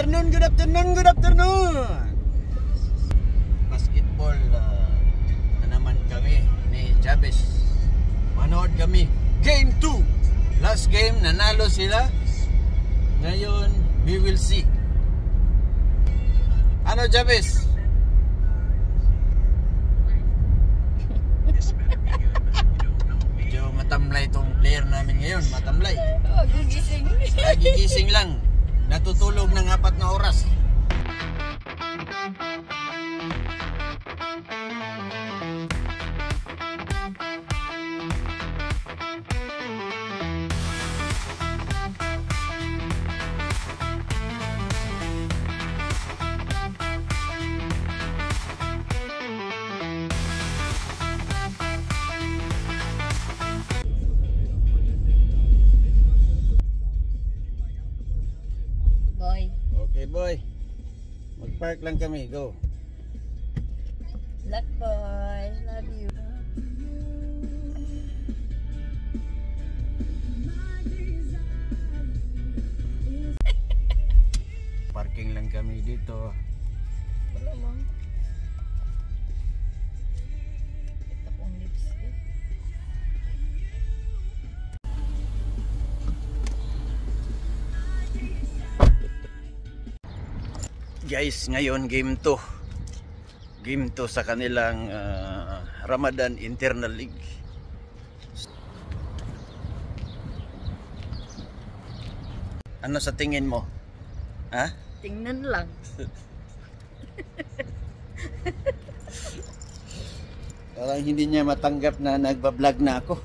Good afternoon. Basketball na naman kami ni Chavez. Manood kami. Game 2. Last game, nanalo sila. Ngayon, we will see. Ano, Chavez? Medyo matamlay itong player namin ngayon. Matamlay. Gigising lang. Natutulog ng 4 na oras. Okay boy, mag-park lang kami, go. Luck boy, love you. Parking lang kami dito. Wala mo. Ito kong lipstick. Guys, ngayon game 2. Game 2 sa kanilang Ramadan Internal League. Ano sa tingin mo? Ha? Tingnan lang. Parang hindi niya matanggap na nagbablog na ako.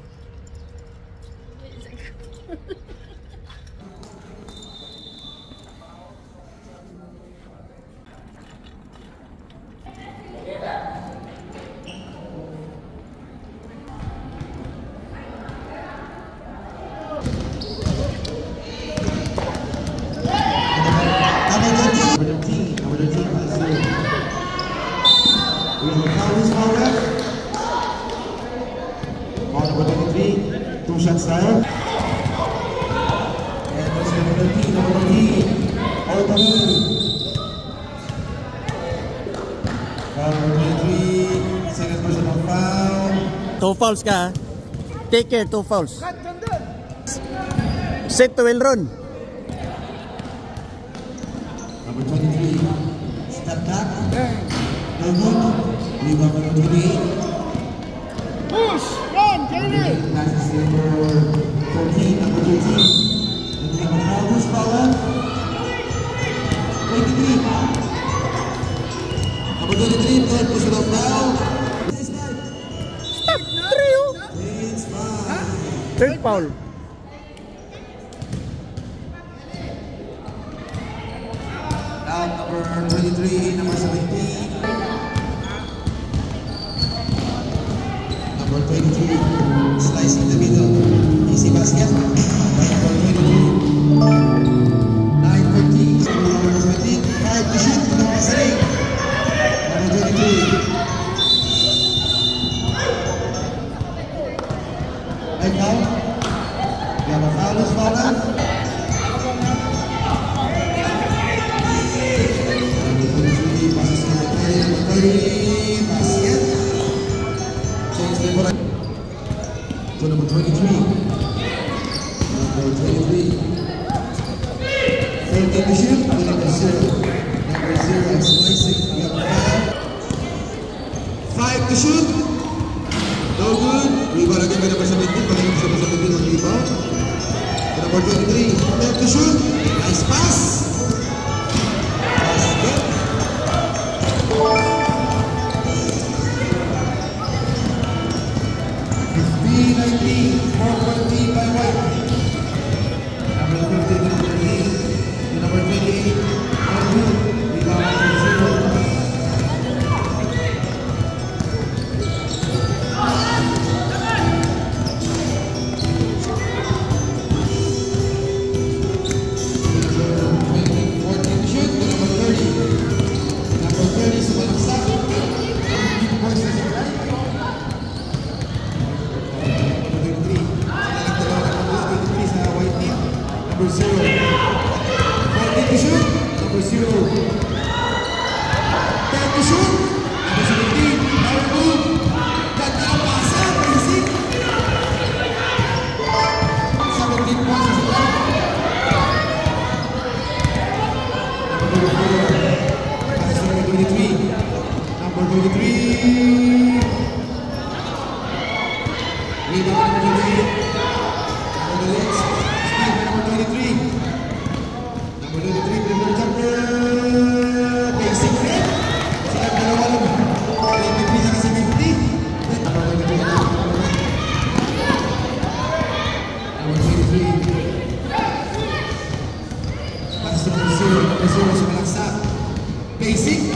Two shots there. And there's number 13, Ortamu. Foul number 23, second personal foul. 2 fouls ka. Take care, 2 fouls. Set to well run. Number 23, step back. No good. Rebound number 28. Push! Run! Jerry! Passes number 14, number 13. And we have a foul. Who's foul? 23. Number 23, third personal foul. Stop! 3. It's foul. Third foul. Now number 23, number 17. Number 23, slicing the middle. Easy basket. Number 22. 9:30. Number 17. 5 to shoot. Number 3. Number 23. Right now, we have a foul. Who's foul now? Number 23. Passes to number 30. Number 30. Basket. Change the ball to number 23. Number 23. Time to shoot. Number 17, power move. Ganda ang pasa, basic. 17 points sila. Number 23. Number 23. Rebound number 28. Number 23. Number 23, dribble jumper. Basic red. Sila dalawa lang. MVP na kasi 50. Number 23 na. Number 23. Pass to number 0. Number 0 sa malaksak. Basic. 90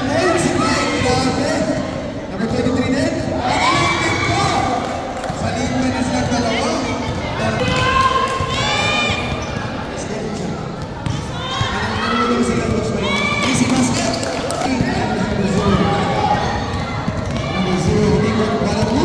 points. Grabe. Number 23 din. Nakalantin po. Sa liga na silang dalawa. Easy basket. Number 0, Nico Balabu.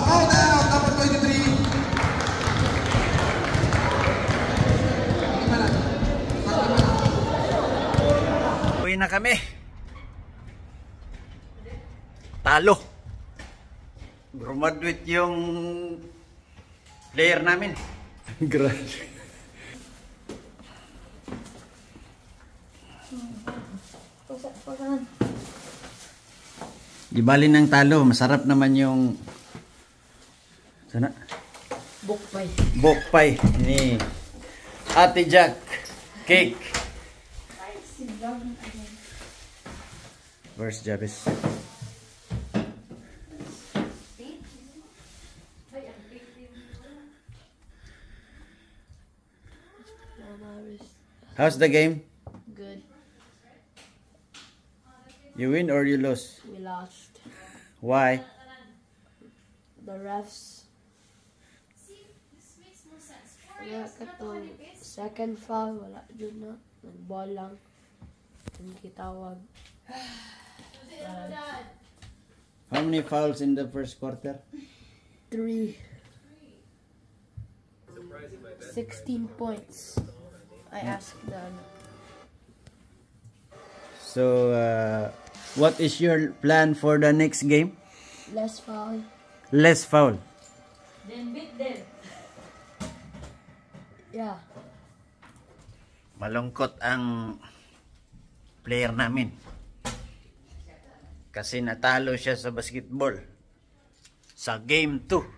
Foul out, number 23. Uwi na kami. Talo. Graduate yung player namin. Graduate. Di bali ng talo, masarap naman yung sana Bukpay. bokpay ni Ate Jack cake. Where's Jabez? How's the game? Good. You win or you lose? We lost. Why? The refs. Wala katong second foul, wala dyan na. Nag-ball lang. Hindi kitawag. How many fouls in the first quarter? 3. 16 points. I asked them. So, what is your plan for the next game? Less foul. Less foul. Then beat them. Yeah. Malungkot ang player namin. Kasi natalo siya sa basketball. Sa game 2.